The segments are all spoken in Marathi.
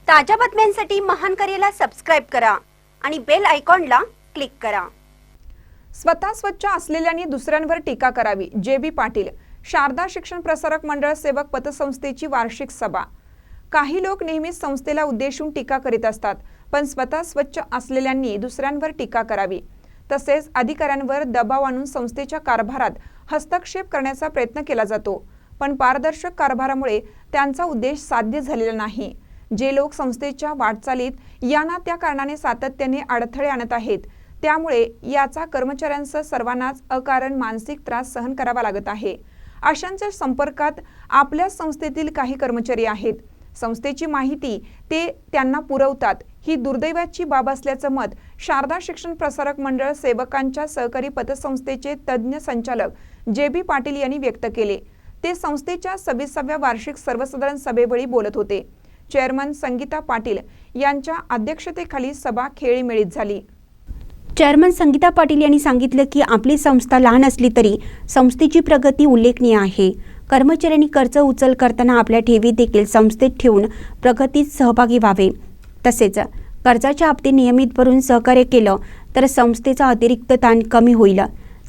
ताज्या बातम्यांसाठी महान करेला सबस्क्राइब करा आणि बेल आयकॉनला क्लिक करा। स्वतः स्वच्छ असलेल्यांनी दुसऱ्यांवर टीका करावी। जे.बी. पाटील, शारदा शिक्षण प्रसारक मंडळ सेवक पतसंस्थेची वार्षिक सभा। काही लोक नेहमीच संस्थेला उद्देशून टीका करीत असतात, पण स्वतः स्वच्छ असलेल्यांनी दुसऱ्यांवर टीका करावी। तसेच अधिकाऱ्यांवर दबाव आणून संस्थेच्या कारभारात हस्तक्षेप करण्याचा प्रयत्न केला जातो, पण पारदर्शक कारभारामुळे त्यांचा उद्देश साध्य झालेला नाही। जे लोक संस्थेच्या वाटचालीत या ना त्या कारणाने सातत्याने अडथळे आणत आहेत, त्यामुळे याचा कर्मचाऱ्यांसह सर्वांनाच अकारण मानसिक त्रास सहन करावा लागत आहे। अशांच्या संपर्कात आपल्या संस्थेतील काही कर्मचारी आहेत। संस्थेची माहिती ते त्यांना पुरवतात, ही दुर्दैवाची बाब असल्याचं मत शारदा शिक्षण प्रसारक मंडळ सेवकांच्या सहकारी पतसंस्थेचे तज्ज्ञ संचालक जे.बी. पाटील यांनी व्यक्त केले। ते संस्थेच्या 26व्या वार्षिक सर्वसाधारण सभेवेळी बोलत होते। चेअरमन संगीता पाटील यांच्या अध्यक्षतेखाली सभा खेळीमेळीत झाली। चेअरमन संगीता पाटील यांनी सांगितलं की आपली संस्था लहान असली तरी संस्थेची प्रगती उल्लेखनीय आहे। कर्मचाऱ्यांनी कर्ज उचल करताना आपल्या ठेवी देखील संस्थेत ठेवून प्रगतीत सहभागी व्हावे। तसेच कर्जाच्या हप्ते नियमित भरून सहकार्य केलं तर संस्थेचा अतिरिक्त ताण कमी होईल।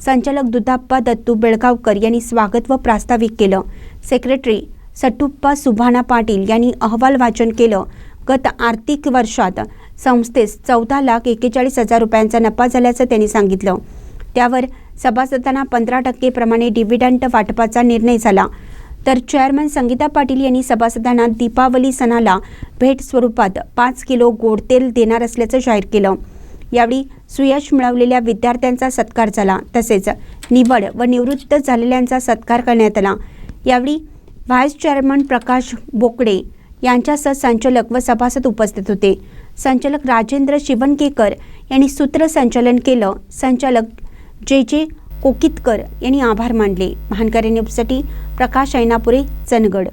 संचालक दुधाप्पा दत्तू बेळगावकर यांनी स्वागत व प्रास्ताविक केलं। सेक्रेटरी सट्टुप्पा सुभाना पाटील यांनी अहवाल वाचन केलं। गत आर्थिक वर्षात संस्थेस 14,41,000 रुपयांचा नफा झाल्याचं त्यांनी सांगितलं। त्यावर सभासदांना 15% प्रमाणे डिव्हिडंड वाटपाचा निर्णय झाला। तर चेअरमन संगीता पाटील यांनी सभासदांना दीपावली सणाला भेट स्वरूपात 5 किलो गोड तेल देणार असल्याचं जाहीर केलं। यावेळी सुयश मिळवलेल्या विद्यार्थ्यांचा सत्कार झाला, तसेच निवड व निवृत्त झालेल्यांचा सत्कार करण्यात आला। यावेळी व्हाईस चेअरमन प्रकाश बोकडे यांच्यासह संचालक व सभासद उपस्थित होते। संचालक राजेंद्र शिवणकेकर यांनी सूत्रसंचालन केलं। संचालक जे कोकितकर यांनी आभार मानले। महानकरी न्यूजसाठी प्रकाश ऐनापुरे, चंदगड।